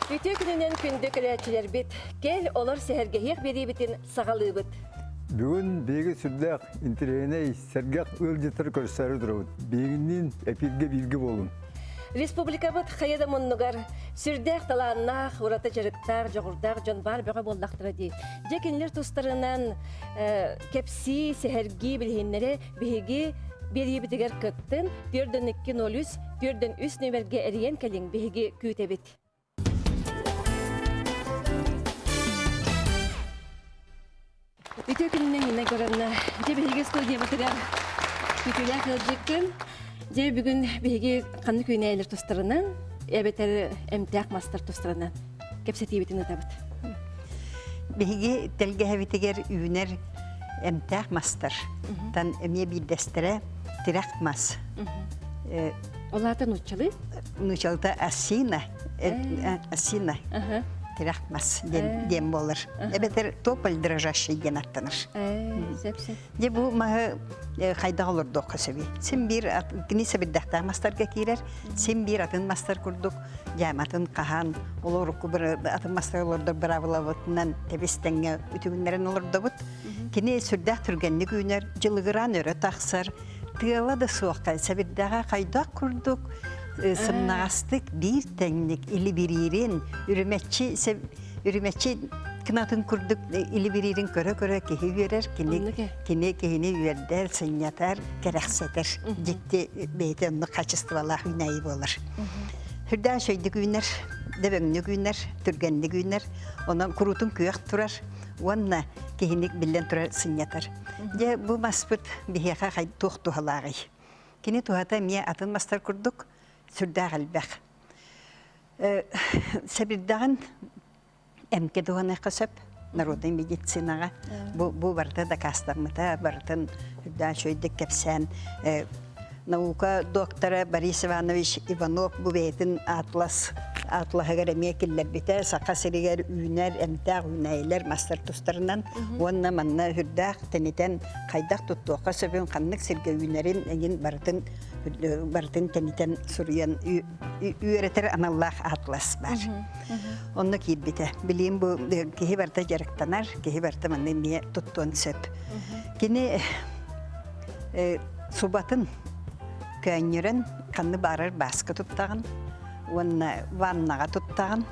Ütü gününden kündük ülәчеләр бит. Кел олар сәһәргәһек бери битен сагалый бит. Бүгін бегі сүрдәк интернет сәргәк өл жетір көрсәрі тұрауыд. Бегінен әпирге білгі болын. Республика бит хаяда мұннығар сүрдәк таланнақ, урата жарықтар, жоғырдақ, жон бар бөғі болдақтыра дей. Жекенлер тұстарынан кепси сәһәргі білгенлері беге бері бітігер көттін, 4-2-0, 4-3 нөмерге әріен кәлін беге күйте бит. Ütü gününden yine görünme. Bihige stüdyoya batırır. Ütüler kılacakın. Bugün bihige kanlı köyüne elir tostarından. Ebeter emtiak master tostarından. Kepseti bitini tabut. Bihige telge hevitiger üner emtiak master. Tan emiye bir destere direkt mas. Onlardan uçalı? Uçalıda asina. Asina. Тирахмас дем болар. Эбетер тополь дрожащий ген аттаныр. Де бу мага хайда олорду кысыби. Сен бир книса биддахта мастарга кирер. Сен бир атын мастар курдук. Жаматын кахан олорку бир атын мастар олорду бравлавытынан тебестенге үтүгүннерин олорду бут. Кини сүрдах түргенни күнер жылыгыран өрө таксар. Тыгала да суакка сабиддага хайда курдук. Сымнағастық bir тәңнік илі бірерін үріметші кінатын күрдік илі бірерін көрі кеге өрер, кені өрдер, сынятар, кәрәқсетер, жетті бейті ұнны қачыстывала үйнайы болыр. Хүрден шөйді күнер, дөбөңні күнер, түргенді күнер, онан күрутын күйек тұрар, онна кегенік білден тұрар сынятар. Бұл маспыт бейеға қай туқ туғалағы. Кені туғата мие атын мастар күрдік, сүрдәғ әлбәқ. Сәбірдәғын әмке дуғаны қысып, народың медицинаға. Бұл барды да кастармыта, бардын үрдән шөйдік кәпсән. Наука доктора Борис Иванович Иванов бұл бейтін атлағығыр әме келлер біті, сақа сірігер үйінер, әмтәғ үйнәйлер мастар тұстарынан. Онна манна үрдәғ тәнетен қайдақ тұттуға сөбін қаннық сірге үйінерін әген бардын тәнетен сұрыян үйеретер аналлақ атлас бар. Онна кейд біті. Білейін бұл кеге барда жарықтанар, кеге барда манны ме тұттуын сөп. Кені субатын көнерін қанны барыр басқы тұттағын, оны ваннаға тұттағын,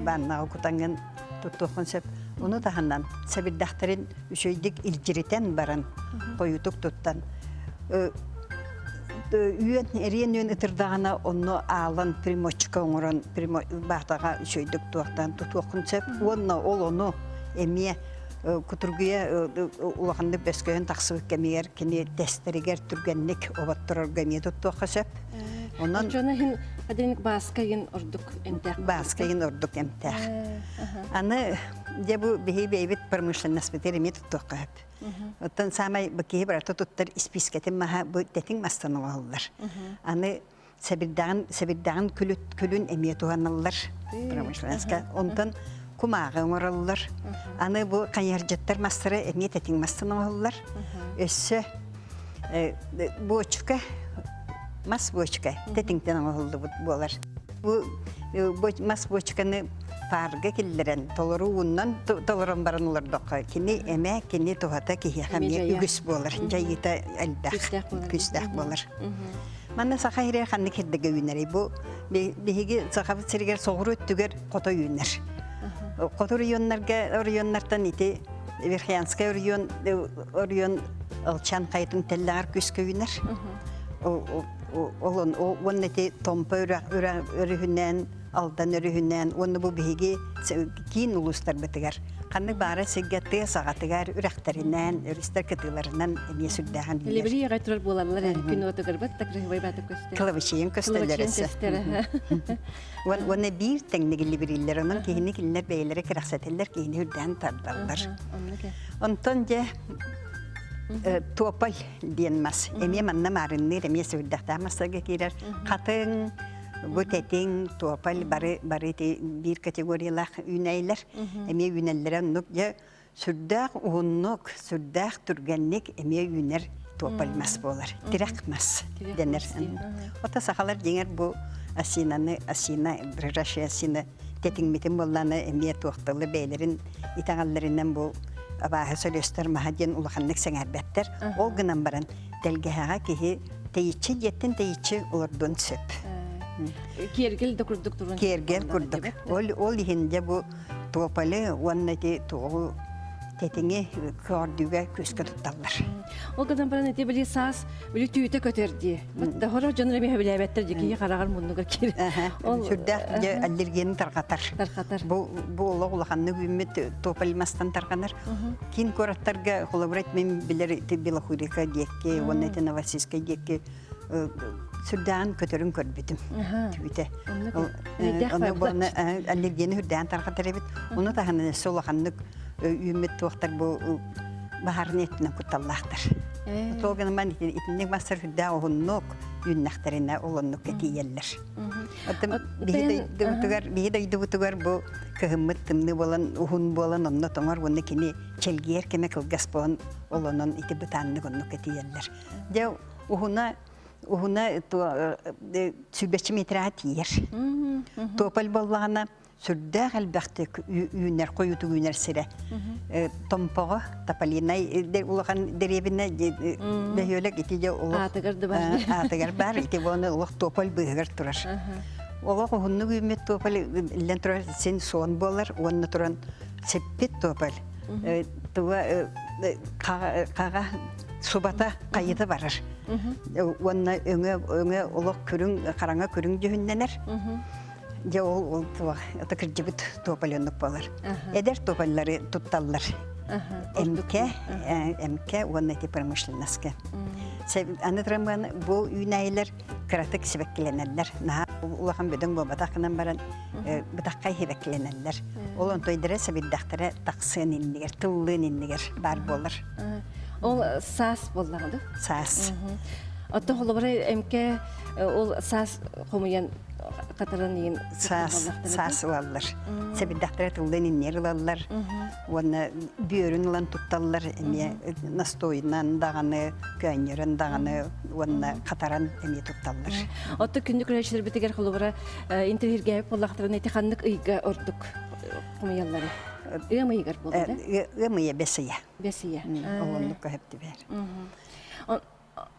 ваннаға күтанген тұттуқын сөп. Оны тағынан сәбірдақтарын үшөйдік илжірітен баран, қойытық тұттан. Үйен әрен үйен ұтырдағына оны алын примочка оңырын, бақтаға үшөйдік тұқтан тұттуқын сөп. Оны әме Кутургуя улаханды бескөйін тақсығы кәмейер, кені тестерігер түргенлік обаттырыр кәмейе тұттуға сөп. Жона хин аденік басқайын ордық әмтәқ. Басқайын ордық әмтәқ. Аны дебу бейі бейбіт промышленность бітер еме тұттуға өп. Оттан самай бәкейі бараты тұттар испискетін маға бұл тәтің мастаны олар. Аны сәбірдағын күлін әме туғанылар промышленностьқа. Онтан Кумағы оңырылылар. Аны бұл қайыржаттар мастыры әмет әтің мастын оңылылар. Өссі бөчікі, мас бөчікі, тәтіңтен оңылды болар. Бұл мас бөчікіні парғы келдерін, толыру ұннан толырын барын олар доққа. Кені әмә, кені тұғата кейі қамия үгіс болар. Жайыта әлбәқ, күстәқ болар. Мана сақа ерер қанны кердігі үйінер. Бұл бейгі сақабы сіргер соғыру өттігер қото үйінер. Қотыр районнардан ете Верхиянскай район Алчан қайтын тәлләғар көскі үйінер. Оның ете томпа өрігінен, алдан өрігінен, оны бұл бейге кейін ұлыстар бітігер. Қанны бары сегетті сағатығар үрәқтерінен, өрістер кітілерінен әме сүрдәған үйінер. Лебірі ғайтырар болалар, күн өтігір бәт, тәкірі байбаты көстер. Кылабышейін көстерлерісі. Оны бір тәңнегі лебірілер, оның кейіні келінер бәйлері кірақсәтелер, кейіні үрдән тардалар. Онтон же туопал дейінмас. Әме манна марынныр, әме сүрдәқтамастығы керер. Қатың, бұл тәтің туопал бары бір категориялақ үйнәйлер. Әме үйнәлері ұнық сүрдәқ ұғынық, сүрдәқ түргенлік әме үйнер туопалмас болар. Тирақмас денер. Ота сақалар деңер бұл асина, дрожащая асина тетиңмитин болланы эмие туактылы бейлерин итагалларынан бу абаһы сөлөстөр махаден улаханнык сеңербеттер. Ол гынан баран телгеһага кихи тейичи жеттен тейичи олордон сөп. Кергел да курдук турун. Кергел курдук. Ол ихинде бу туопалы уаннати туогу тетиңе көрдүгө көскө тутталлар. Ол гадан баран эти били саас били түйүтө көтөрдү. Да хоро жонра ми хабилебеттер жеки караган муннуга кир. Ол сүрдө же аллергияны таргатар. Таргатар. Бу улаханны үммет туопалмастан тарганар. Кин кораттарга холобрат мен билер Белохурика декке, уаннати Новосибирска декке сүрдән көтөрүн көрбүтүм. Түйүтө. Аны болна аллергияны хүрдән таргатар бит. Уну таханы солаханны үммет туактар бу бахарын этинен кутталлахтар. Тоган ман итинник мастер хүрдә огоннок юннахтарына олоннок кетиеллер. Атым биһидей дубутугар бу кыгыммыт тымны болан ухун болан онно тоңар уны кини челгиер кеме кылгас болан олонон ити бутанны гоннок кетиеллер. Де ухуна сүбечи метра тиер. Топал боллагана сүрдә әлбәхте үйнәр коюту үйнәр сире. Томпого тапалинай улган деребине бәйөлек итеде улы. Атыгырды бар. Атыгыр бар ите боны улык топал быгыр турар. Ола хунны үмет топал лен турар сен сон болар, онны туран сеппет топал. Туга кага субата кайыты барар. Онны өңө улык күрүң караңа күрүң җүһүннәнер. Я ол это кирҗибит топаленник балар. Эдер топаллары тутталлар. МК уаннати промышленностька. Аны трамган бу үйнәйләр кратык сибекленәләр. На улахан беден бу батакынан баран батаккай хебекленәләр. Ол онтойдыра сабиддактара таксын иннигер, тыллын иннигер бар болар. Ол сас боллагы. Сас. Отто холобара МК ол сас хомуян катаран ин сас аллар. Сабиддактара тыллын иннер аллар. Уанна бүйөрүн лан тутталлар, эме настойнан даганы, көйнөрөн даганы, уанна катаран эме тутталлар. Отто күндүк рәшер битигер холобара интервьюга боллактырын этиханнык ыйга ордук хомуянлары. Ыйгар болду да? Ыймыя бесия. Бесия. Олонлук көһөптү бер.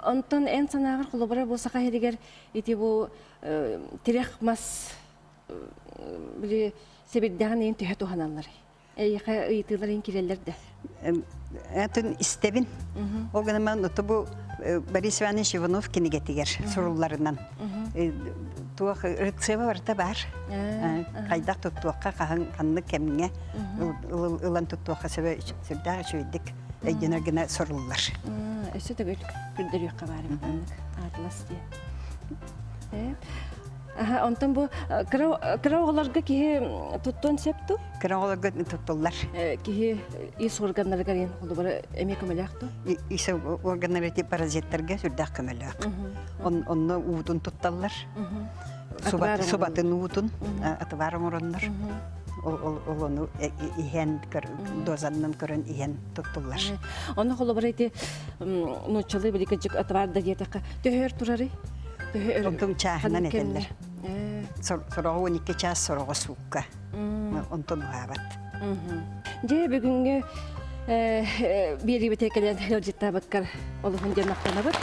Онтон эн санагыр холобара болсака херигер ити бу тирек мас били себирдаган эн төһө туханаллар. Эйха ыйтыларын киреллер да. Атын истебин. Огнаман отобу Борис Иванович Иванов кинегетигер сурулларынан. Туак рецева барта бар. Кайда туакка канны кемне улан туакка себе сүрдә шуйдык. Эйденергене суруллар. Эссе төгөл күлдөрүк кабарым аннык атлас ди. Онтон бу кыраоголорга кихи туттон септу? Кыраоголорга туттуллар. Кихи ис органнарга ген холобара эме көмөлөктү? Ис органнары тип паразиттерге сүрдәк көмөлөк. Онны уутун тутталлар. Субатын уутун атыбарын ороннор. Олону иһен дозаннан көрөн иһен туттуллар. Оны холобара ити нучалы биликежик атварда диетака төһөр турары. Онтун чахынан этеллер. Сорого 12 час сорого сукка. Онтун хабат. Же бүгүнгө бери бетекелен хелжитта баккар олугун жанактанабыт.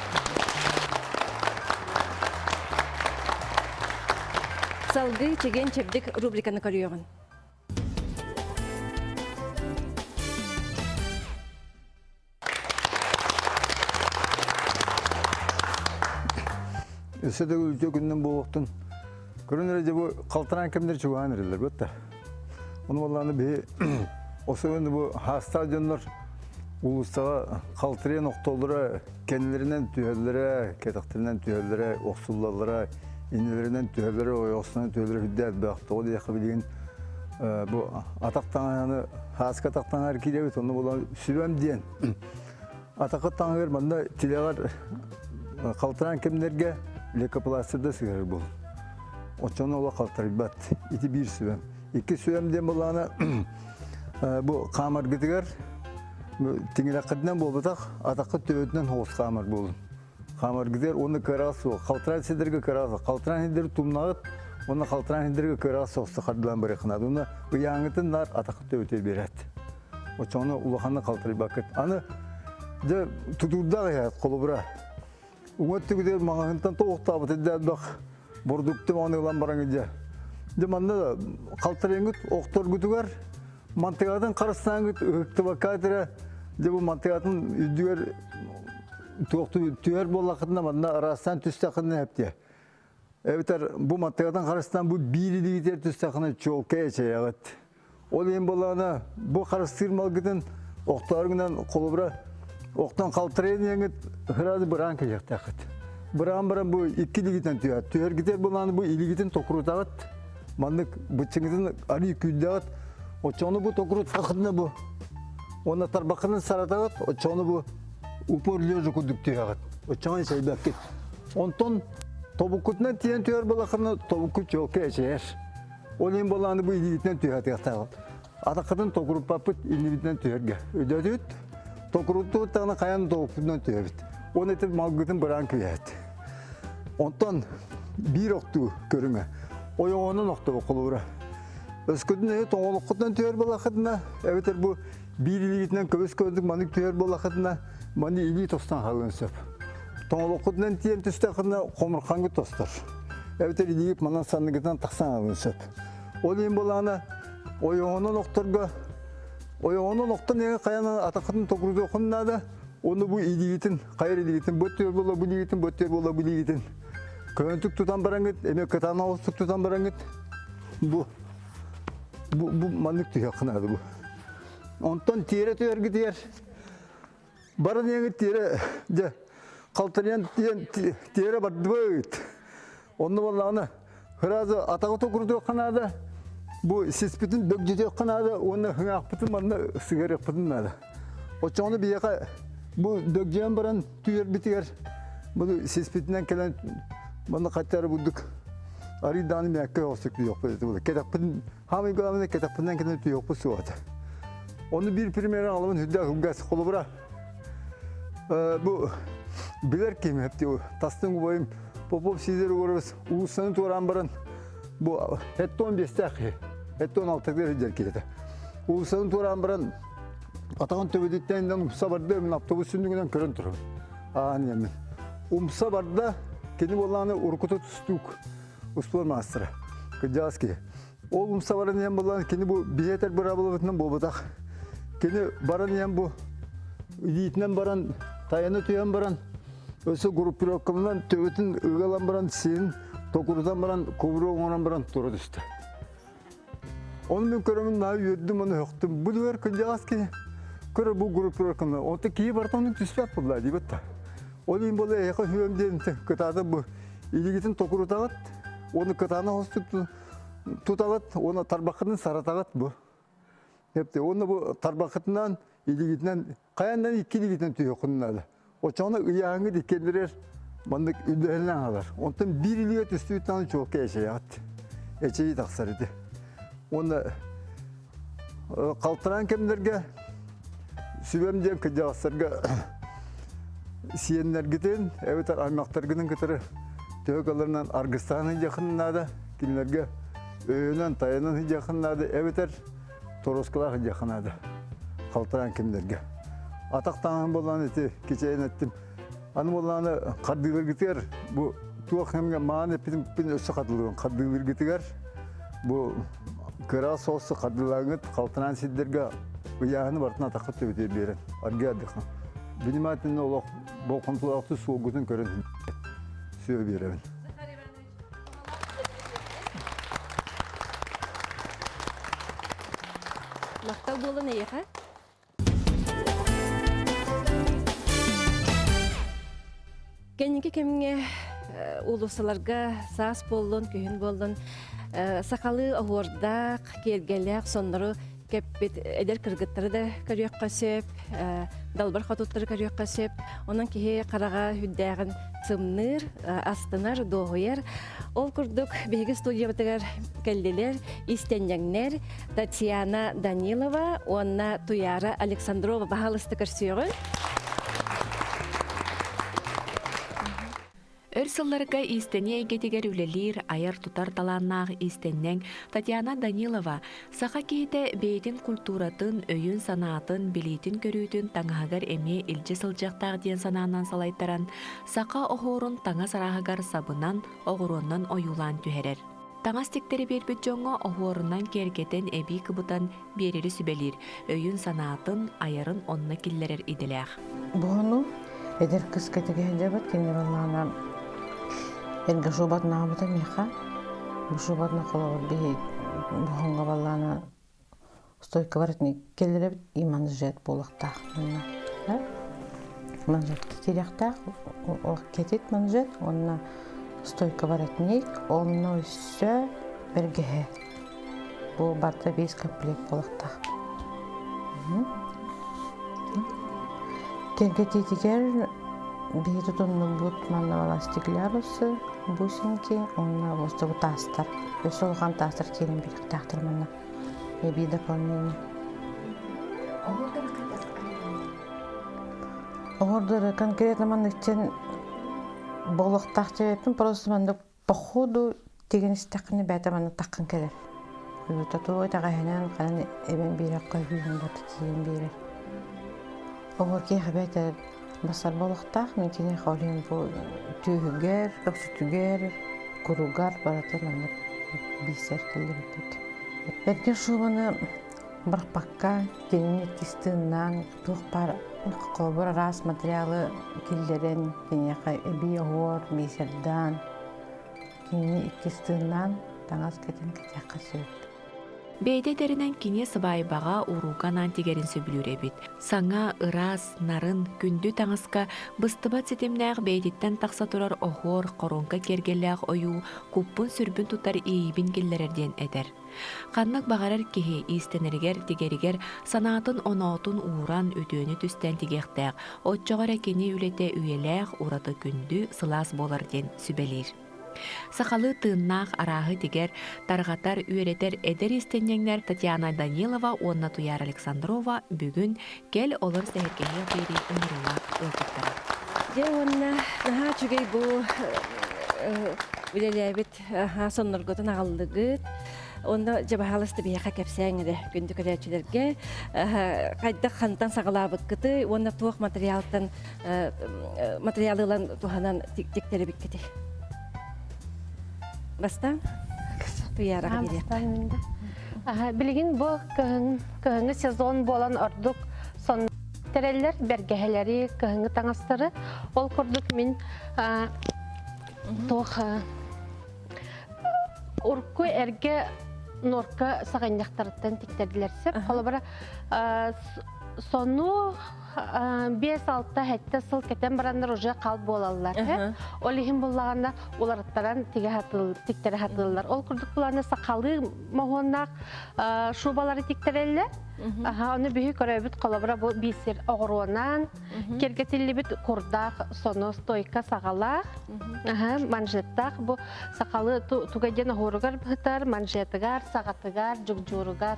Салгы чеген чепдик рубриканы көрүөгүн. Эсседе үлчө күннен болуктун. Көрүнөр же бу калтыран кемдер чуган эрелер бетте. Ону баланы бе осоны бу хастадиондор улустага калтыран октолдора кенлеринен түйөллөрө, кетактеринен түйөллөрө, оксуллалара, инелеринен түйөллөрө, оюсунан түйөллөрө хүддәт бактоо дия билген бу атактаны хаска атактаны киребит, ону баланы сүбөм диен. Атакаттан мында тилегар калтыран кемдерге лекопластырда сыгыр бол. Очону ола калтырып бат. Ити бир сүбем. Iki süvemden bulana bu kamar gidiyor. Tingirakından bolbatak atakı tövünden hoğuz kamar bolun. Kamar gidiyor onu karası o. Kaltıran sedirge karası. Kaltıran sedirge tumnağıt Оны қалтыран ендерге көре соқты қардылан бірі қынады. Оны ұяңытын нар атақытты өте береді. Очоны улаханы қалтыры бақыт. Аны же тұтудағы яд қолы бұра. Үмітті күдер мағағынтан тоғықтабы тәдді бақ. Бұрдықты мағаны ұлан бараңы же. Же манда қалтыры енгіт, оқтор күтігер. Мантығатын қарыстан күт, үкті бақатыры. Же бұл мантығатын үдігер түйер болақытына манда арастан түстақынына әпте. Әбітер, бұл мантығатын қарыстан бұл бейрілігітер түстақына чолқа әче яғыт. Ол ең болағына бұл қарыстырмал күтін оқтарыңынан қолы бұра. Оқтан қалтырайын еңгіт, ғырады бұран кәжек тақыт. Бұран бұл екі лігітен түйер. Түйер кетер болағына бұл илігітен тоқыру тағыт. Мандық бұтчыңызын ары күйді ағыт. Очоны бұл тоқыру тақытына бұл. Оны тарбақының саратағыт, очоны бұл упор лежі күдікті ағыт. Очоны шайбақ кет. Онтон тобыққытынан тиен түйер болақына тобыққыт жолқа әшер. Ол ең болағына бұл илігітен түйер тағыт. Атақытын тоқыру папыт илігітен түйерге. Өдәді өт. Токуруту тағына қаяны тоғықпыдан түйебіт. Оны етіп малғытын бұран күйет. Онтан бір оқты көріңі. Ойоғының оқты бұл қолы бұра. Өскөдің өйт оңылыққыдан түйер болақытына, әветер бұл бір илігітінен көбіс көздік маның түйер болақытына, маны илі тостан қалын сөп. Тоңылыққыдан тиен түстақына қомырқаңғы тостар. Әветер илігіп манан санығыдан тақсан қалын сөп. Ол ең болағына ойоғының оқтырға Oyağının oqtan eğer kayanın atakıtın tokurudu okunnadı, onu bu iligitin, kayır iligitin, böttür bola bu iligitin, böttür bola bu iligitin. Köyüntük tutan barangıt, emek katana olsuk tutan barangıt. Bu manlık tüy yakınadı bu. Ondan tiyere tüyer gidiyor. Barın yeğit tiyere, kaltırayan tiyere bardı böyüt. Onu vallahi hırazı atakı tokurudu okunadı. Bu sispitin dökcede kanadı, onu hıngakpıtın bana sigara yapıtın nadı. O çoğunu bir yaka, bu dökceğen baran tüyer bitiger. Bu sispitinden gelen bana kaçları bulduk. Arı dağını mekke olsak yok böyle. Ketapın, hamı göğümünde ketapından gelen tüy yok bu suatı. Onu bir primera alıbın hüdde hüngası kolu bıra. Bu bilir kim hep diyor. Tastın boyum, popop sizleri görürüz. Uğusanı tuğran baran. Bu hette 15 dakika. Hette 16 derece geldi. Uğusanın tuğran baran atağın töbeditten umsa barda emin avtobüs sündüğünden körün turun. Ağın yemin. Umsa barda kendi olanı urkutu tuttuk. Uspor mastıra. Kıcağız ki. O umsa baran yem bolan kendi bu biyeter beraberliğinden bobadak. Kendi baran yem bu yiğitinden baran tayanı tüyen baran. Öse grup programından töbetin ıgalan baran senin tokurudan baran kovru oğunan baran turu düştü. Onun ben körümün daha yürüdüm onu yoktum. Bu diyor kıcağız ki. Körü bu grup programından. Onda kiyi barda onun tüspek buldular diye bitti. Onun böyle yakın hüyemden kıtada bu iligitin tokuru tağıt. Onu kıtana hostuk tutağıt. Ona tarbakının saratağıt bu. Hep de onu bu tarbakından iligitinden kayandan iki iligitinden tüy okunnadı. O çoğuna ıyağını dikendirir. Bandık üdüğünden alır. Ondan bir iligit üstü tane çok eşeği attı. Eşeği taksar idi. Onu kaltıran kemlerge sübemden kıcağıslarga siyenler gidin. Evet aymaklar gidin kıtırı. Tövkalarından Argıstan'ın yakınlarda. Kimlerge öğünen tayanın yakınlarda. Evet Toroskalar yakınlarda. Kaltıran kemlerge. Ataktan bolan eti keçeyin ettim. Anı bolanı kaddılar gider. Bu tuğ hemge mağane pin ösü kadılığın kaddılar gider. Bu kıra sosu kaddılarını kaltıran sidderge uyağını bartına takıp tövde beren. Argı adıkın. Benim adımda olaq bol kontrolaktı soğugudun körün söyle beren. Maktal bolun iyi ha? Kendinki kemine ulusalarga sas bollun, köhün bollun, sakalı ahordak, kergelek, sonları kepet eder kırgıtları da karıyak kasep, dalbar katutları karıyak kasep, onun ki karağa hüddağın sımnır, astınar, doğuyar. Ol kurduk, bihegi studiya batıgar keldiler, istenyenler, Tatiana Danilova, ona Tuyara Aleksandrova bahalı stıkır suyuğun. Бер сылларга истене эгетигер үлелир аяр тутар таланнах истеннең Татьяна Данилова саха кейте бейтин культуратын, өйін санатын, билитин көрүтүн таңагар эме илжи сылжактаг диен санаанан салайттаран сака охорун таңа сарахагар сабынан огуроннан оюлан түһерер. Таңас тектери бербит жоңго охорунан кергетен эби кыбытан берери сүбелир, өйін санатын аярын онна киллерер иделях. Буну эдер кыз кетеге жабат генераллана эрге шубат набыта меха бу шубатна колор би бухонга баллана стойка баратни келереп иман жет болакта мына манжет китерякта ол кетет манжет онна стойка баратник онно үсө бергеhe бу барта 5 комплект болакта Кергетитигер бейді тұнны бұд манна баластиклярысы, бусинки, онна босты бұд тастар. Өсі олған тастар келін берік тақтыр манна. Эби дополнение. Оғырдыры конкретно манна үттен болық тақтыр еппін, просто манна походу деген істақыны бәті манна таққын келер. Тату ойта ғайынан қанын әбен берек қой бүйін баты кейін берер. Оғыр кей қабайты басар болықтақ, мен кене қаулен бұл түйігер, көпсүтігер, күругар бараты мәні бейсер келдер өтеді. Берген шубаны бұрқпаққа, кенене кестіңнан, тұқпар қолбыр рас материалы келдерін, кене әбей оғыр, бейсердан, кенене кестіңнан таңыз кетен кетеққа сөйді. Бейде деринен кине сыбайбаға уруган антигерин сөбілер эбит. Саңа, ырас, нарын, күнді таңызка быстыбат сетемнәғ бейдеттен тақса турар оғор, qoronka кергелләғ ойу, куппун сүрбін тутар иибин келлерерден әдер. Қаннық бағарар кеhe истенергер, тигеригер, санатын онаутын ууран өтөні түстен тигектәғ, отчоғара кені үлете үйеләғ ураты күнді сылас боларден сүбелер. Сақалы тыыннақ арағы тигер, тарғатар үйеретер әдер истеннеңнер Татьяна Данилова, онна Туяр Александрова бүгін кел олар сәйіркеге бері ұмырылақ өлтіктірі. Де онна наға чүгей бұл үлеләбет соннырғытын ағалдығыт. Онда жабағалысты бейқа кәпсәңірі күнді көрәчілерге. Қайдақ қантан сағылабық күті, онда туық материалылан туғанан тектері бік кеті. Бастан? Туяраға берем. Білген бұл көхіңі сезон болан ордық сон терелер, бергәхелері, көхіңі таңастары. Ол көрдік мен тоқ ұрқы әрге норка сағайындақтарыттан тектерділерсіп. Қолы бара сону 5-6 хәтті сыл кетен барандар уже қалып болалар. Олихин болағанда оларыттаран тектері хатылылар. Ол күрдік бұланы сақалы мағонақ шубалары тектерелі. Оны бүйі көрәбіт қолабыра бұл бейсер оғыруынан, кергетілі біт құрдақ, соны стойка сағалақ, манжеттақ. Бұл сақалы туғаден оғырығар бұғытар, манжеттігар, сағатығар, жүгжуырығар.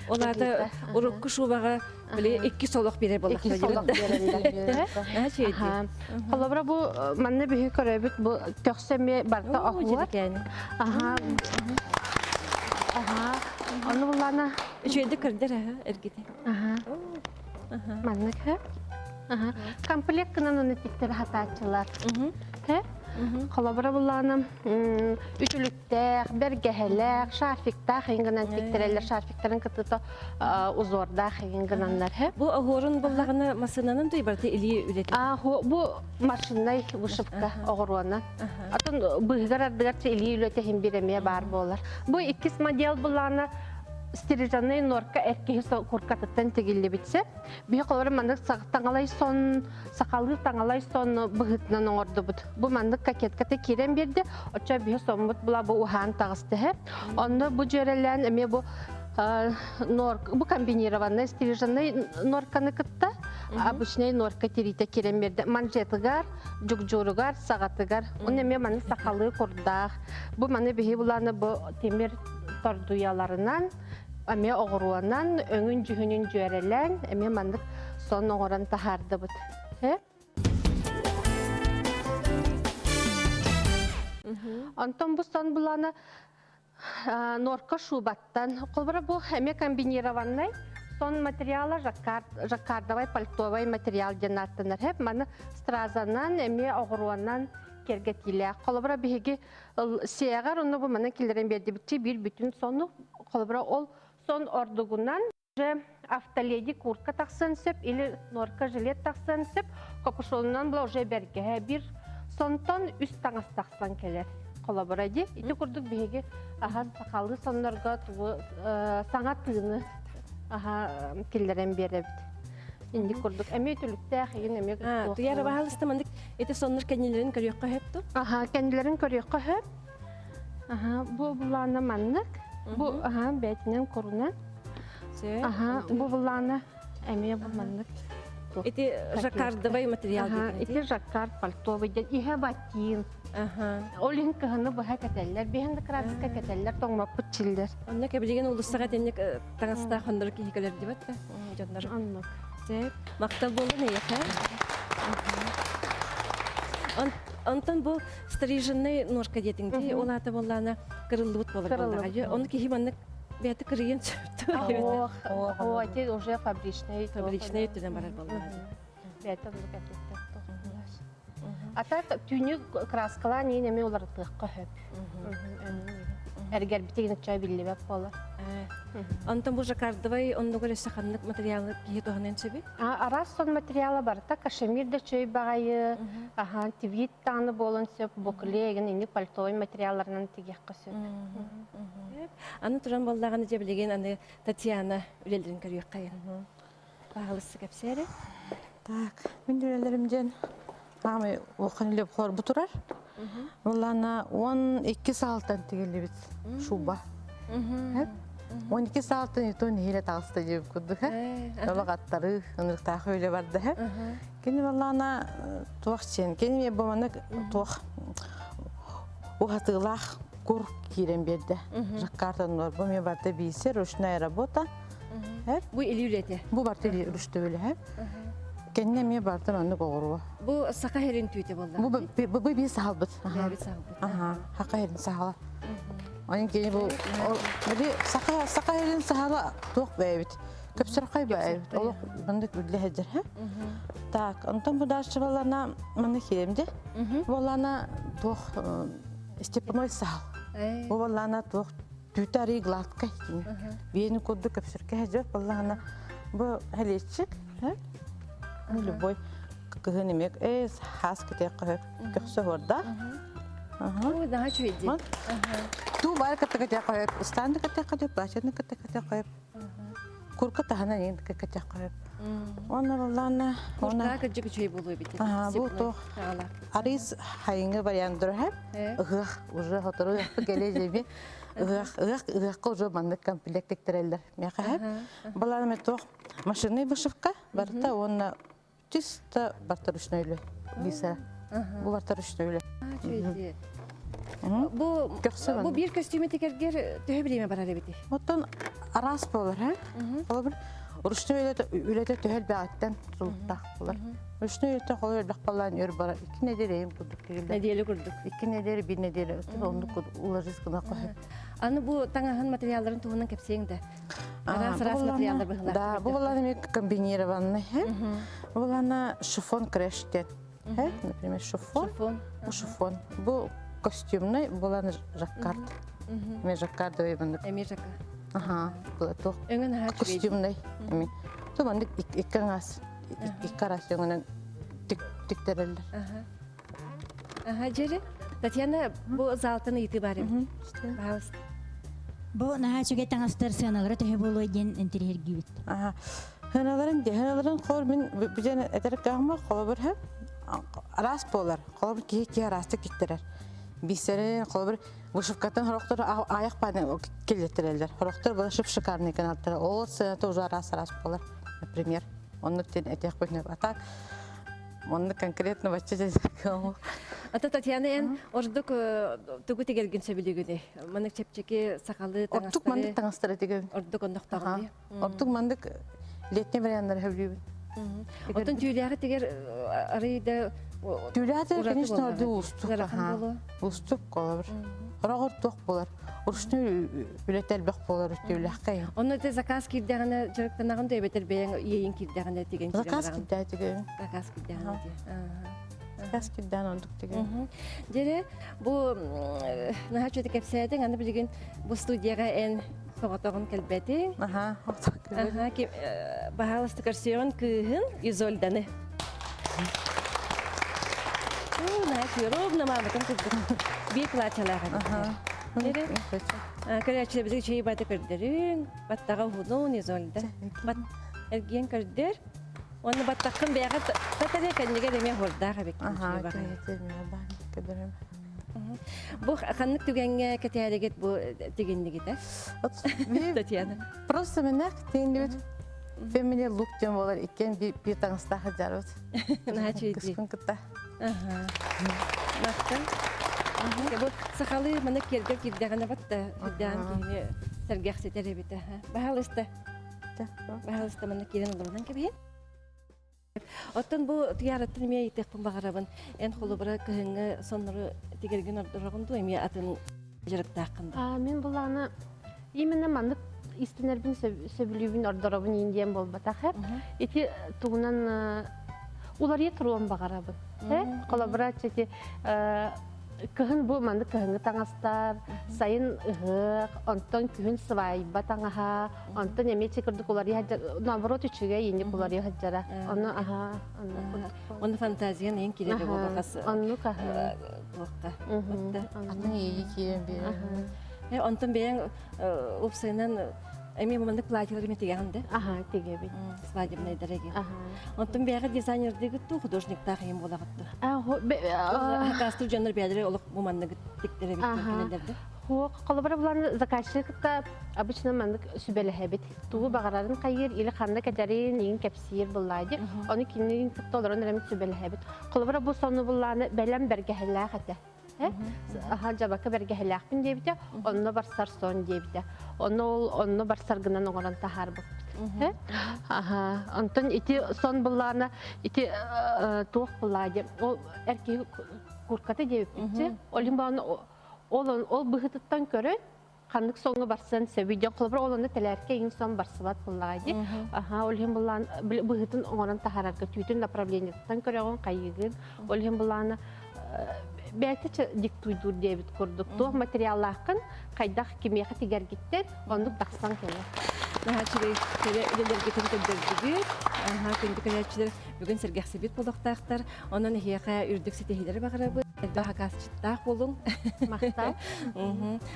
Оларды ұрыққы шубаға екі солық берер болақ. Екі солық берерлер. Қолабыра бұл манны бүйі көрәбіт бұл төқсеме барда оғылар. Onu bulana Şöyle kırdır ha ergide. Manlık ha. Komplek kınan onu tiktir hataçılar. He? Kolabora bulana ütülükte, bergeheler, şarfikta hingınan tiktireller, şarfiklerin kıtıta uzorda hingınanlar he. Bu ahorun bulağına masananın duybartı ili üretim. Bu maşınay uşupka oğruana. Atın bıhgar ardıgarça ili üretehim biremeye bar bolar. Bu ikis model bulana Sterijanay norka erkeği korkatıttan tegilli bitse. Bir kolları mandık tağalay son, sakalı tağalay son bıhıtnan ordu bud. Bu mandık kaketkate kirem birdi. Oça bir son bud bula bu uhan tağıstı hep. Onda bu jörelen eme bu bu kombinirованный Sterijanay norkanı kıtta. Обычный norka tirite kirem birdi. Manjetigar, jugjurugar, sağatıgar. Onun eme mandık sakalı kurdağ. Bu manı bihi bulanı bu temir torduyalarından Ame oğruanan, öngün cühünün jörelen, ame mandık son oğuran tahardı bud. Онтон бу сон булана норка шубаттан. Колбара бу эме комбинированный сон материала жаккардовый пальтовый материал жанаттанар хеп маны стразанан эме огуруанан кергетиле. Колбара биги сеягар онно бу маны килерен берди битти бир бүтүн сону колбара ол сон ордугунан же автоледи куртка таксын сөп или норка жилет таксын сөп капюшонунан була уже берге бир сонтон үст таңас таксан келер. Коллабора ди ити курдук биги сакалды соннорго саңа тыыны киллерен беребит. Инди курдук эме түлүктө хыйын эме Туяра баалысты мандык эти соннор кенилерин көрөккө хепту. Кендилерин көрөккө хөп. Бу буланы маннык. Бу бетинен корунан. Бу буланы эме булманнык. Эти жаккардовый материал Ити жаккард пальтовый ден ихе батин. Олин кыһыны быһа кетеллер, беһенде краска кетеллер, тоңмап путчиллер. Онна кебилеген улуссага тенник таңаста хондор кихикелер дибет да. Жоннор. Аннык. Сеп, мактал болду не яха. Онтон бу стриженный ножка детинде, олата боллана кырылдыбыт болар болдага. Оны кихи маннык бети кырыйын сөптү. Эти уже фабричный. Фабричный өттүдөн барар болдага. Бети онды кететтер. Ата түнү краскалар неме олар тыгка хөп. Эргер битеген чай биллебеп болар. Онтон бу жаккардовый онда көрөсө ханнык материалы кихи тоханен сөбү. Арас сон материалы бар. Та кашемирде чөй багайы, твит таны болон сөп, боклеген инди пальтовый материалларынан тигекка сөп. Аны туран болдаганы же билеген аны Татьяна үлелерин көрөк кайын. Багылысы кепсере. Так, мен дүрелеримден Ами оқанылып қор бұтырар. Олана 12 саалтан тегелі бит шуба. 12 саалтан етон хейле тағысты жеп күдді. Олақ аттары, ұнықтағы өлі барды. Кені олана туақ сен. Кені ме бұманы туақ ұғатығылақ құр керен берді. Жаққартан бар. Бұ ме барды бейсі, рушная работа. Бу или үлеті? Бу барды рушты өлі. Кенне ме барды мәнді қоғыруы. Бу сақа херин түйте болды? Бу бей сағалбыт. Бәбі сағалбыт. Хақа херин сағала. Onun keni bu bir saka yerin sahala toq bəyibit. Köpsürqay bəyibit. Olu bundak billi hedir ha. Tak, ondan bu daşçılarına mana kiremdi. Bolana toq istepnoy sahal. Bu bolana toq tütari gladka. Beni koddu köpsürqay hedir. Bolana bu heleçik, ha? Любой кыгынымек хас кете кыгып көксө орда. Ой, daha çok iyi. Ту бар кете кыгып, станды кете кыгып, бачаны кете кыгып. Курка тахана ен кете кыгып. Оны боллана, Ona küçük şey buluyor bitti. Bu то арис хайыңы варианттар һәм ыгых уже хатыры кележеби ыгых уже мандык комплекттер. Мяка һәм баланы метох машинный вышивка барта онна чисто бартарышнайлы биса. Bu bartarышнайлы. Bu bir kostümü tekerger töhebirime barar biti. Оттан арас болар һәм. Олар Урушны үлете төһәл бәаттан султак булар. Урушны үлете холыр бакпалан өр бар. 2 неделем курдук дигән. Неделе курдук. 2 неделе, 1 неделе. Онды улар рискына кой. Аны бу таңахан материалларын тугунан кепсеңде. Арас материалдар быгылар. Да, бу булар мек комбинированный, бу буларна шифон крештен. Например, шифон. Шифон. Бу костюмный, буларна жаккард. Мен жаккардовый бандык. Эми жакка. Ага, булаток. Öngün Костюмный. Эми. То бандык иккаңас. Иккарас өңөнөн тиктерелер. Ага, жери. Татьяна бу залтыны итибары. Баалыс. Бу наха чуге таңастар сыналары төһө болой ден интерьергибит. Ага. Хыналарын кор мен бүжен этерек кагма колобыр һәм арас болар. Колобыр ки арасты киттерер. Бисере колобыр вышивкатын хороктор аяк паны келеттерелер. Хороктор булышып шикарный канаттар. Ол сыны уже арас болар. Например, он тен этек көтнө атак. Онны конкретно бачча калуу. Ата Татьяна ен ордук тугу тегерген сөбүлүгүнү. Мандык чепчеки сакалы таңастары. Ордук мандык таңастары деген. Ордук ондоктагы. Ордук мандык летний варианттар хөбүлүбүн. Отон түйүлөгө тегер арыйда Тюлятер, Ураты конечно, болар. орды устук. Жарахан болу. Устук колор. Рогор тук болар. Урушны үлетел бак болар тюлякка. Оны да заказ кирдәгенә җырыктанагын да бетер бәяң йыйын кирдәгенә тигән Заказ кидәтиге. Заказ кирдәгенә ди. Заказ кидән ондук тиге. Дере бу наһа чөтә кепсәдән аны билген бу студияга эн соғатогын келбәти. Ага. Ага, ки баһалысты көрсөйөн кыһын изольданы. Наһа ровно мамытын кызды. Бир платьяларга. Ага. Дере көрәче безгә чәй бата көрдөрүн, баттага худун изольда. Бат эрген көрдөр. Оны баттакын бәягә татария кәннегә деме хордага бек. Ага, кедерем. Бу ханнык түгәнгә кәтәлегет бу тигенлегит. Татьяна. Просто менәк теңлек. Фемине лук тем болар икән би таңста хаҗарыз. Наһа чөйди. Кыскын кытта. Ага. Мактан. Ага. Бу сахалы менә кергә кирдәгәнә батта. Фидан кине сәргәх сетәре бит. Баһалыста. Баһалыста менә кирен булган кеби. Оттон бу тияраттын мен итеп багарабын. Эн холубра кыһыңы соннору тигерген ордорогун ду эми атын жырыктакында. Мен буланы именно мандык истинербин сөбүлүбүн ордоробун индиен болбата хеп. Эти тугунан улар етруон багарабын. Коллаборация кыһын бу мандык кыһыңы таңастар, сайын ыгык, онтон күһүн сыбайба таңаха, онтон эмече кырдык улар наоборот үчүгө ини улар хаджара. Оны Оны фантазиян эң киреге болгас. Онну каһы. Атын ии киен бир. Онтон бең упсайнан эми мындык платьялар метегенде. Ага, теге бит. Свадебный дороги. Онтон бега дизайнер дигит художник тахим болагатты. Касту жанр бедре олук муманны тиктере биткенедерде. Хо, коллабора буларны заказчикта обычно мандык сүбеле бит. Тугу багарарын кайыр или ханда кадарин ин кепсир буллайды. Аны кинин кыттолорун ремит сүбеле бит. Коллабора бу сону булларны белем бергеһеллә хата. Ага жабака бергеһеләхпин дебите, онно барсар сон дебите. Онно барсар гынан оңоран тахар бу. Ага, антон ити сон булларны ити тук буллайды. Ол эрки куркаты дебите. Олимбаны ол быхыттан көрө хандык соңу барсан себиден кылбыр олонда телерке инсан барсыбат буллайды. Ага, олим буллан быхытын оңоран тахарга түтүн направлениятан көрөгөн кайыгын. Олим булланы бәтече диктуйдур дебит курдук. Тух материаллахкын кайдах кимияка тигергиттер, ондук таксан келе. Наһа чире элелер кетендердиги. Ага, көндүкөлөрчүлөр бүгүн сергексибит болуктактар. Онун хияка үрдүк сетехилери багарабы. Элбаха касчыттак болуң. Мактал.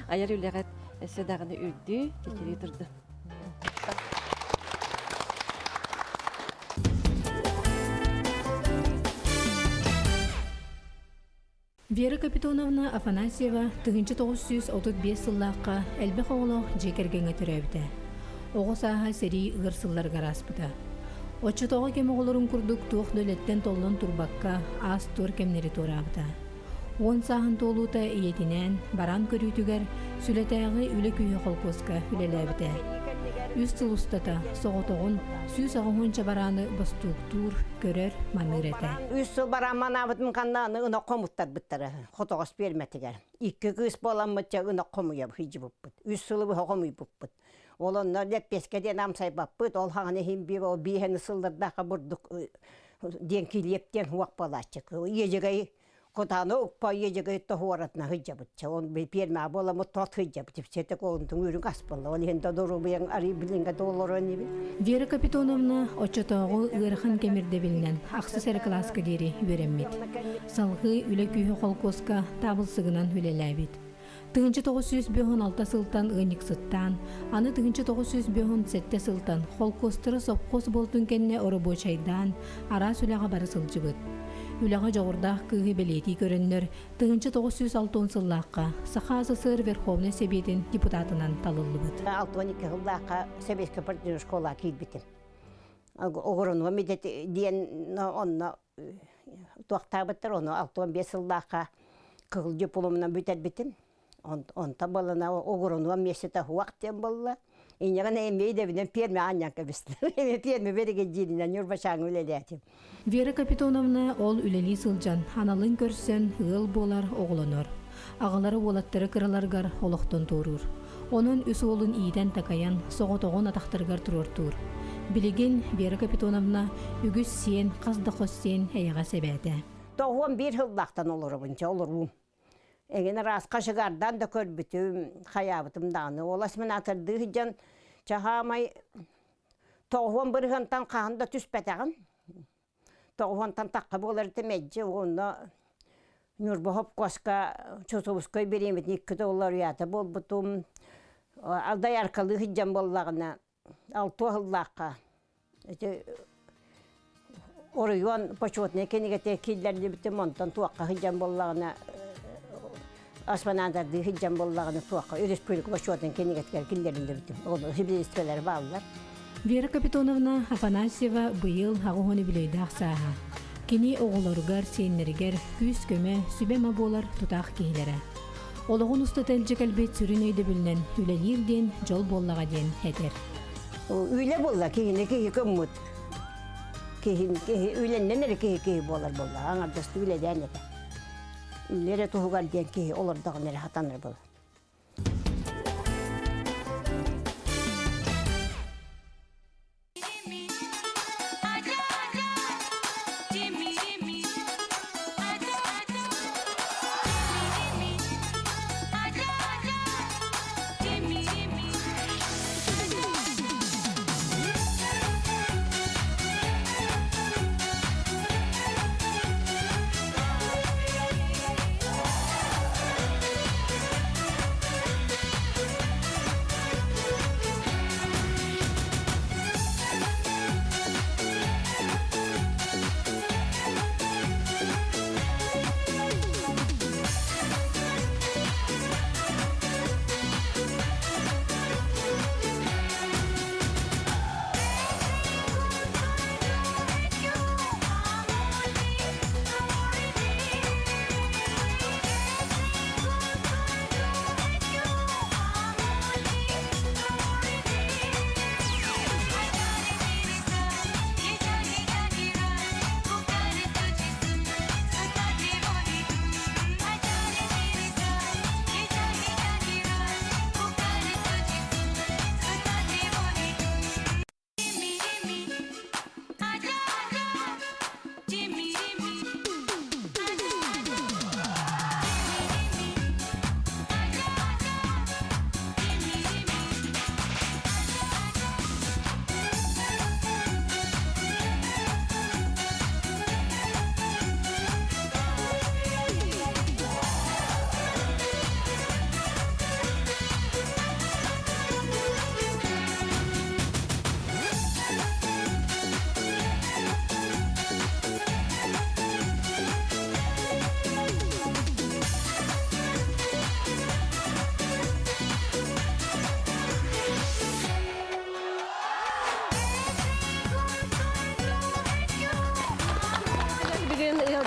Аяр үлегет седагыны үрдү, текери турду. Вера Капитоновна Афанасьева 1935 сыллаққа әлбі қоғылы жекергенге түрәбді. Оғы саға сәрі ғырсылар ғараспыда. Отчытоға кемі ғолырын күрдік туық дөлеттен толын турбаққа аз тур кемнері турабыда. Он сағын толуыта иетінен баран көрітігер сүлетәғі үлі күйі қолқосқа үлеләбіді. Үз тыл ұстата соғытоғын сүйіс ағығын чабараны бастуқтур көрер маныр әті. Үз сыл бараман абытын қаннаны ұна қомыттар бұттары, қотоғыс берметігер. Икі күз боламытча ұна қомуя бұйжы бұппыт. Үз сылы бұға қомуй бұппыт. Ол оннар леппескеден амсай баппыт, ол хағаны химбі ол бейхені сылдырдаға бұрдық ден келептен хуақ балачық. Ежігай Котаны укпа ежеге тохуаратна хыджабытча. Он перме боламы тот хыджабыт. Сетек олынтың үрін аспылы. Ол хенда дору биян ари билинга доллары небе. Вера Капитоновна очотоғу ырхан кемерде билнен ақсы сәрі класска дери вереммет. Салғы үлі күйі қолкоска табылсығынан үлеләбет. 1906 сылтан ығынық сыттан, аны 1907 сылтан қолкостыры сопқос болтын кенне орыбо чайдан ара сүліға бары сылжыбыт. Үліға жоғырдақ күйі белеті көріннер 1906 сыллаққа Сақазы сыр Верховный Себетін депутатынан талылы бұд. 6-12 сыллаққа Себеткі партийный школа кейбітім. Оғырынуа медет дейін онына туақтабыттыр, оны 6-15 сыллаққа қығыл дипломынан бүтер бітім. Онта балына оғырынуа месеті уақыттен болла. İnyağın emeği de binen perme anyan kabistler. Perme verige cilinden yurbaşağın üleliyatım. Вера Капитоновна ол үлели сылжан, аналын көрсен ыл болар оғыланыр. Ағалары олаттары кыраларгар олықтан турур. Onun үс олын ииден такаян соғытоғын атақтыргар тұрыр тур. Билеген Вера Капитоновна үгіс сен, қазда қос сен әйіға себәді. Doğum bir hıllaktan olur bunca olur. Egene rast kaşıgardan da körbütüm, hayabıtım dağını. Olasımın atırdığı hıcan çahamay doğum bir hıntan kahında tüspetağın. Doğumdan takkabı olur temecci. Onda Nurbohop koska çoğuskoy biriymet nikköde olur yata. Bol butum alday arkalı hıcan bollağına. Altı hıllakka. Oryon poçotne kenige tekillerli bitim ondan tuakka hıcan bollağına asmananda hıcan bollağına tuakka örespuyluk poçotne kenige tekillerli bitim. Onu hibri isteler bağlılar. Вера Капитоновна Афанасьева быйыл ағуғыны білейді ақсаға. Кені оғыларығар, сенлерігер, күз көмі, сүбема болар тұтақ кейлері. Олығын ұста тәлжі кәлбет сүрін өйді білінен, үлелерден, жол боллаға ден әдер. Üyle bolla kehine kehi kömmut. Üylenden kehi bolar bolla. Anardastı üyle dene de. Üylere tohugar diyen kehi olur dağınları hatanır bolla.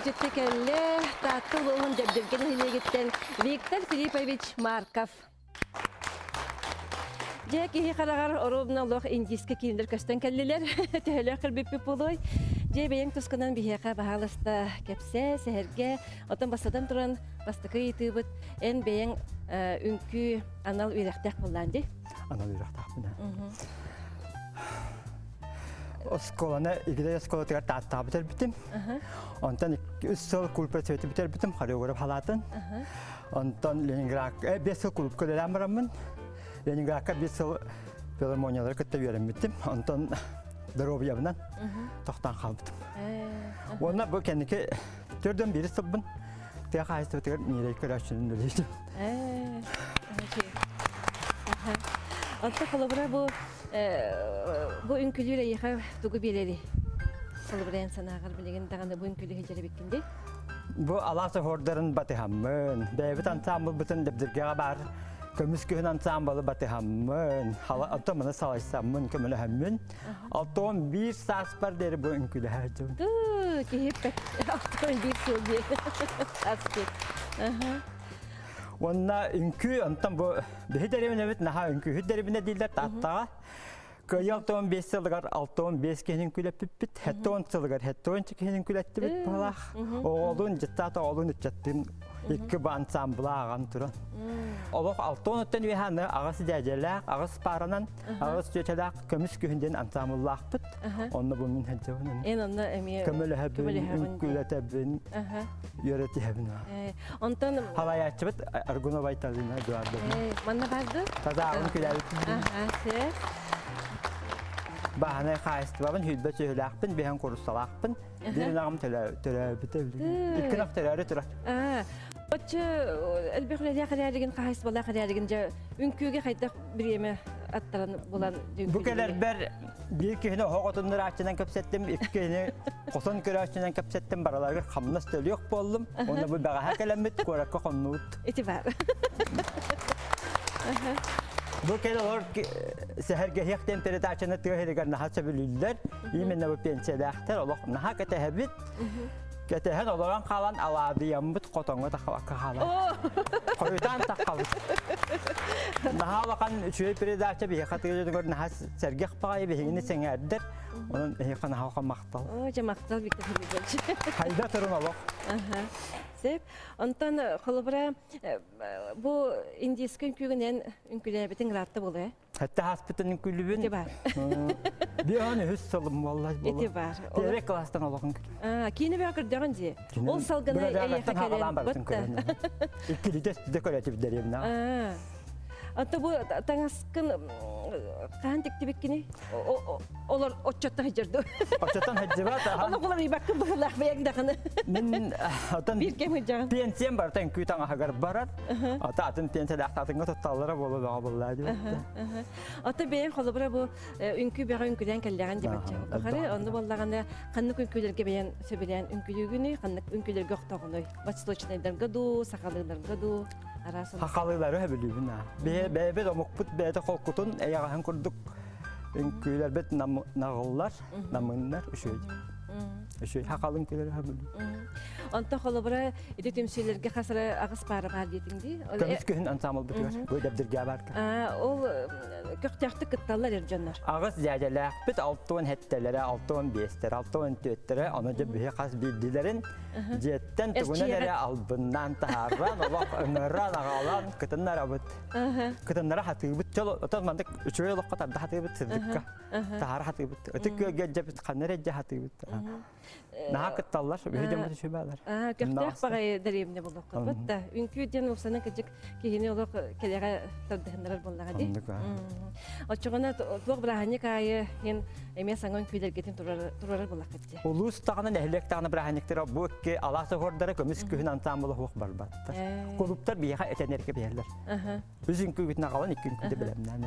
Ciddi tatlı olun cebdirgen hile gitten Viktor Filipovich Markov. Jeki hikaragar orubna loh indiske kinder kastan kelliler tehler kılbip puluy. Jebeyen tuskanan biheka bahalasta kepse seherge otan basadan turan bastakı yitibut en beyen ünkü anal ürektek kullandı. Anal ürektek buna. Oskolana ilgili eskola tekrar tahta biter bitim. Ondan 3 yıl kulüp söyti biter bitim. Koreograf halatın. Ondan Leningrad'a 5 yıl kulüp köleğen varamın. Leningrad'a 5 yıl filharmoniyaları kötü verim bitim. Ondan Daroviya'dan tohtan kalbıdım. Ondan bu kendiki 4'den biri sıbbın. Tek ayısı tekrar nirey köraşının öleydim. Ondan kolabora bu ünkülüyle yıka tuğu bileri. Kolaborayan sanağır bilegen dağında bu ünkülü hecere bitkindi. Bu Alasya Hordar'ın batıhamın. David Ensemble bütün debdirgâ bar. Kömüskühün Ensemble'ı batıhamın. Otomana savaşsamın kömülühamın. Alton bir saspar deri bu ünkülü hecem. Kehip alton bir sözü. Askı. Onunla ünkü, ondan bu bir deribine bit, naha ünkü hü deribine değiller tattağa. Köy 65 yıllıgar 65 kenin külepip bit, hatta 10 yıllıgar hatta 10 kenin kületti bit balak. Oğlun ciddi oğlun içettim. İki ansambla ağan turan. Olaq 6 ötten üyehanı ağası dəcələk, ağası paranan, ağası göçələk, kömüs kühünden ansambllaq bit. Onunla bu min həcəvinin. En onunla emiye. Kömülü həbin, ünkületəbin, yöreti həbin. Ondan Halayatçı bit, Arguna Baytalina duardı. manna vardı. Tazağın küləlik. Ses. Bahane xayıstı babın, hüdbə söyləkbin, behan korusalaqbin. Bir nağım törəbit evli. İlkin aq törəri turar. Otça elbette kararligin kahis bala kararligin ja ünküge kayda bir yeme attıran bulan Bu kadar bir kihine hoğotunları açından kapsettim, iki kihine koson körü açından kapsettim, baralarga xamnas tölü yok bollum. Onda bu bağa hakalamet korakka konnut. itibar. Bu kadar olur ki seher gehiyek temperata açına tüyheligar nahatsa bilirler. Yeminle bu penselekter olur. Naha katehebit. Ketehen olan kalan aladı yambut kotonga takavakka kalan. Koyudan takalıp. Naha bakan şöyle peridaça bir katılıyor diyor naha sergek payı bir hini sengerdir. Onun hekan naha maktal. Maktal bir tane. Hayda turun olur. Sep. Ondan kolubra bu indiskin kügünen ünküle bütün rahatta buluyor. Hatta haspitalin kulübün. İtibar. Bir an hüs salım vallahi. İtibar. Direkt klastan alakın. Kini bir akır dağın diye. Ol salgını eyakta kelen. İkili de dekoratif derim na. Hatta bu tangaskın kan diktibikkini olur oçatta hıcırdı. Oçattan hıcıvat. Onu kulağına iyi bakın bu laf beyan dağını. Min atan bir kem hıcağın. Pensiyem var tan kütan agar barar. Ata atın pensiye dağıtın tutallara bolu dağı bolladı. Hatta beyan kolubra bu ünkü bir ünküden kelleğen dibetçe. Bakare onu bollağında kanlık ünkülerge beyan söbilen ünkülüğünü kanlık ünküler göktağını. Vastocnaydan gadu, sakalılar gadu. Hakalıları hebilübün ha. Bebe de mukput bebe kolkutun eyağın kurduk. Ünküler bet nağıllar, namınlar üşüydü. Üşüydü hakalın küleri hebilübün. Ondan kolubra idi tümsülerge kasara ağız para var dedindi. Kömüs köyün ansamıl bitiyor. Böyle bir barka. O köktekti kıttallar ercanlar. Ağız ziyeceler bit 6-10 hettelere, 6-10 beslere, 6-10 tüyettere, onca bir kas bildilerin cihetten tügünelere albından taharran, olaq ömürran ağalan kıtınlar abıt. Kıtınlara hatibit, çol otazmandık 3 yıllık kadar da hatibit sırdıkka. Tahar hatibit. Ötük gölge bit kanere hatibit. Naha kıttallar, bir hücum düşü bağlar. Köktek bagay deriyimde bulduk. Batta, ünkü diyen olsanın kıcık kihini olaq kelere tabdıhınlar bulduk hadi. Oçuğuna tuğ bırahani kayı yen emya sangon küyler getin turar bulduk hadi. Ulus tağına nehlek tağına bırahaniktir bu ki alası hordara kömüs köyün ansamılı hoq barbatta. Kuluptar bir yaha etenerke biyerler. Üzün küyütüne kalan iki küyütü bilemden.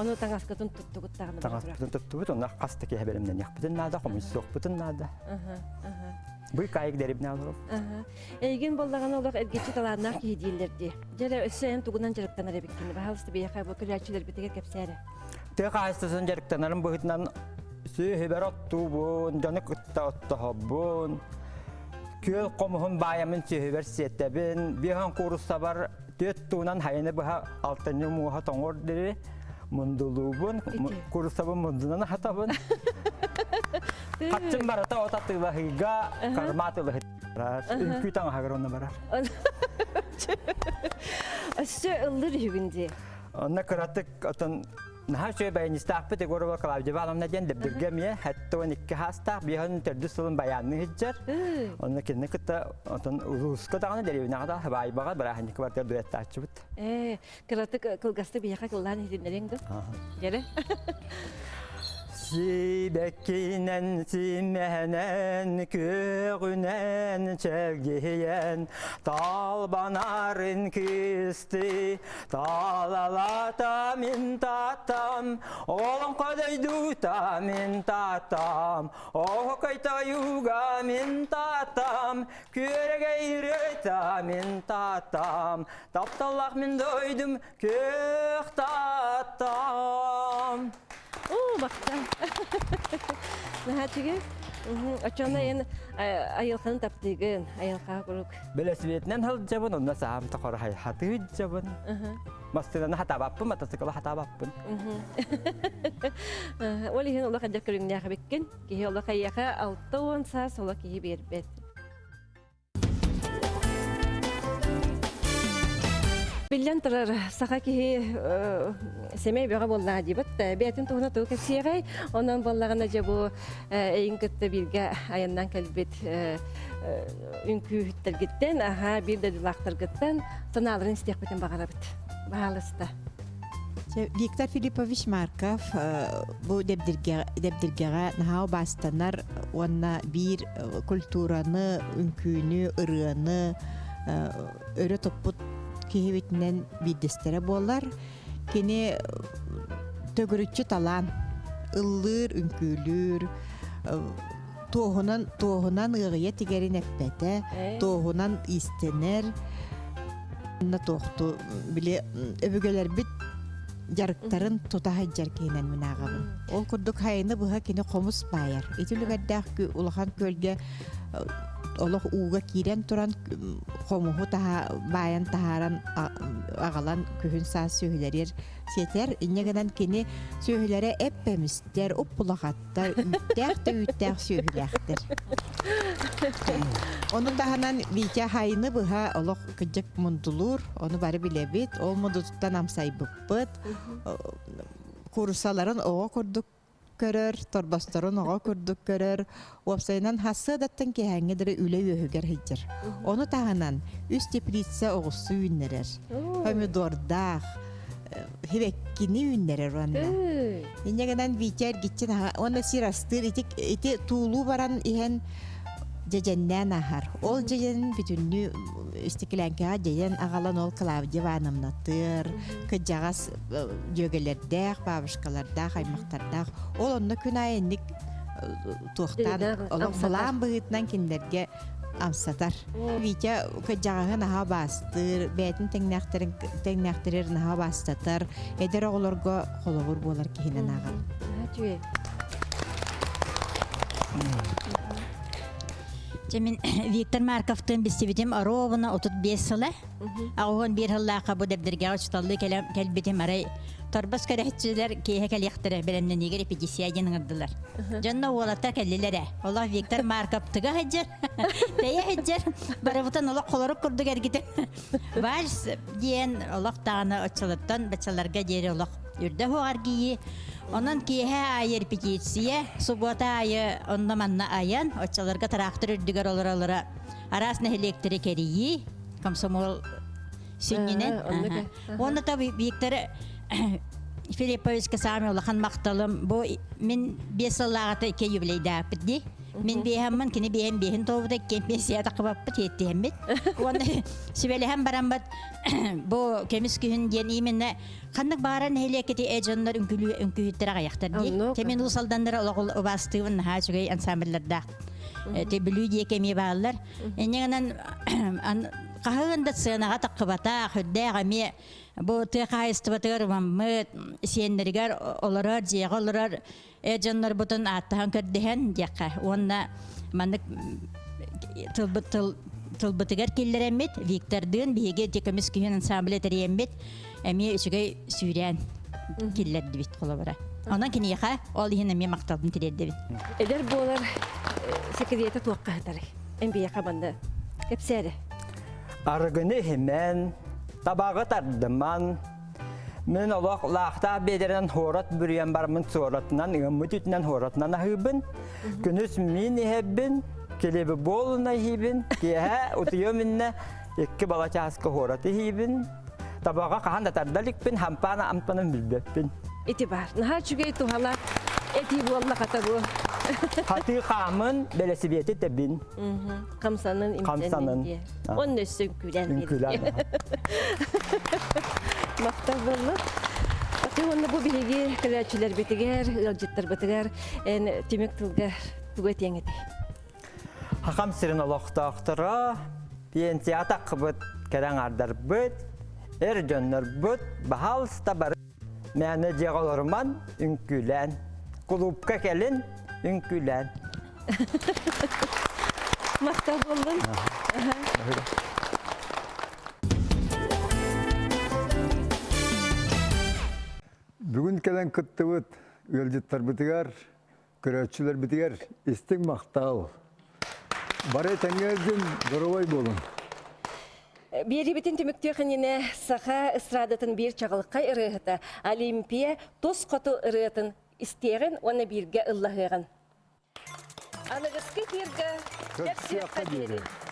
Onu tangaskatın tuttuğut tağını bırak. Tangaskatın tuttuğut onlar kastaki haberimden yak. Bütün nada komus yok, bütün nada. Bu kayık deribine alırım. Egin bollağına olaq ergeçi talanlar ki hediyellerdi. Jere össeyen tuğunan jarıktan arabikkini. Bahalısты beyaka bu külaçiler biteger kepsere. Tek ağaçtasın jarıktanarım bu hütünden sühüber ottu bun, canı kıtta ottu hobbun. Köl komuhun bayamın sühüber siyettebin. Bir han kurusta var, töt tuğunan hayını buha altıncı muha toңor diri. Munduluğun, kurusabın mundunan hatabın. Kaçın barata otatıyla hıga, karmatıyla hıga. Ünkü tan hagar ona barar. Aşağı ıldır hügündi. Ona kıratık atın, naha şöyle bayan istahpı de gorba kalavcı bağlam neden debdirgemiye. Hatta 12 hasta bir hanın terdi solun bayanını hıccar. Ona kendine kıta atın Ruska dağına derevine kadar havayı bağa bırahan iki vardır düette açıbıt. Kıratık kılgastı bir yaka kıllan hedinlerin de. Jere. Sibekinen simenen köğünen çevgiyen Talbanarın kisti Talalata min tatam Oğlum kadaydu ta min tatam Oh kayta yuga min tatam Kürege ire ta min tatam Taptalak min doydum kök tatam. Baktan. Nah, çünkü Очона ен айылханын таптыгын, айылха курук. Белесветнен хал жабын, онна саам тақор хаты жабын. Мастыраны хатабаппын, мотоциклы хатабаппын. Ол ихин ола қаджар көріңнәқі беккен, кеге ола қайяқа 6-10 сас ола кеге бербет. Билен тұрар, сақа кеге семей бөға болна дебіт, бәтін тұғына тұғы кәсиғай, онан боллағына жабу әйін күтті білге аяннан кәлбет үнкі үттергеттен, бір дәді лақтыргеттен, саналырын істеқ бетін бағарабыт. Бағалысты. Виктор Филиппович Марков bu debdirgege nahao bastanlar onna bir kulturаны, ünkünü, ırığını öre toput kihivitinden biddestere bollar. Kini tögürüççü talan, ıllır, ünkülür, toğunan ığıya tigerin eppete, toğunan istener. Toğtu bile öbügeler bit jarıktarın tutaha jarkenen minağabın. Ol kurduk hayını buha kini komus bayar. Etülügerdağ ulahan kölge Allah uğa kiren turan komuhu taha bayan taharan ağalan kühün sağ söhülerir. Seter innegenen kini söhülere eppemister, uppulağattar, üttär söhülerdir. Onun dahanan vike hayını buha Allah kıcık mundulur, onu bari bilebit, ol munduttan amsay bıppıt, kursaların oğa kurduk körör, torbastarın oğa kurduk körör, opsayınan hası dattın ki hangidiri üle ühüger hicir. Onu dahanan üst teplitse oğusu ünnerer, pomidordağ, hivekkini ünnerer onda. İnnegenen vikeer gitsin, ona sirastır, iti tuğlu baran ihen Cecen'den ahar. Ol Cecen'in bütünlüğü istiklenke Cecen ağalan ol Klavdiya vanamnatır. Kıcağız jögelerde, babışkalarda, kaymaklarda. Ol onda künayenlik tuğtan, olan falan bığıtdan kinlerge amsatar. Vike kıcağın aha bastır, beytin tengnektirir aha bastatar. Eder oğulurga kologur bolar kihinen ağal. Cemin Viktor Markov'tun bistibitim arovuna 35 yılı. Ağın bir hıllaqa bu debdirge uçtallı kelbitim aray. Torbas körehçiler kiye kalyaktırı bilemden niger epidisiya yanıgırdılar. Canna oğlatar kellilere. Allah Viktor Markov tıga hıcır. Beye hıcır. Baravutan Allah kolaru kurdu gergidi. Vals diyen Allah dağına açılıptan bacalarga deri Allah yürde hoğar giyi. Onun kiye ayır pikiytsiye, subota ayı onlamanna ayan, açalarga traktör ürdüger olalara arasına elektrik eriyi, komsomol sünninen. Onu tabi Viktor Filipovich kasami olakan maktalım, bu min 5 yıllığa iki yübleyde apıdi. Min beyhamman kini behin tovuda kempesiya takıbapıt yetti hemmet. Onu süveli hem barambat bu kemiskühün yeniminne kandık bağıran heleketi ecanlar ünkühüttara ayaktar diye. Temin ulusaldanlara ola bastığın ha çögey ansambillerde. Tebülü diye kemiye bağlılar. Enyeğinden kahığında sığınağa takıbata, hüdde gamiye bu tıqa istibatır mammet siyenleriger olarar, ciğe olarar. Ecanlar butun attahan kördehen diyaka. Onda mandık tılbıtıgar killer emmet. Viktor'dun bihege tekemiz kühün ansambile teri emmet. Emiye üçüge süren killer dibit kolabara. Ondan kini yaka, ol ihin emiye maktabın tirer dibit. Eder boğalar sekiriyete tuakka hatari. Embi yaka bandı. Kepseri. Argını hemen, tabağı tardıman, men Allah laqta bederen horat bürüyen barımın soratından, ımmıtütünden horatından ahıbın. Günüz min hebbin, kelebi boluna hibin, kihe utuyo minne, iki bala çahaska horatı hibin. Tabağa kahan da tardalık bin, hampana ampanın bilbepin. İtibar. Naha çüge tuhala eti bu Allah kata bu. Hatı kamın belesibiyeti tebin. Kamsanın imtihanın diye. Onun üstün külen Ünkülen. Maktabılı. Onu bu bilgi kreatçiler bitiger, ılcıtlar bitiger, tümek tılgar, tuğet yengeti. Hakam sirin Allah'ta aktıra, piyensiya takıbıt, keren ardar bıt, ercanlar bıt, bahal stabar. Mene ceğalırman ünkülen, kulüpka kelin ünkülen. Мақтал болдың. Бүгін келен күттібіт, өлжеттар бітігер, күрәтшілер бітігер, істің мақтал. Бары тәңерден ғырывай болын. Бери битин түмүктөөхүнүнэ саха ыстрадатын бир чагылыкка ырыһыта, Олимпия тос коту ырыатын истеген оны бирге ыллахыгын. Аныгыскы кирге, Көпсияққа кепсияққа дири. дири.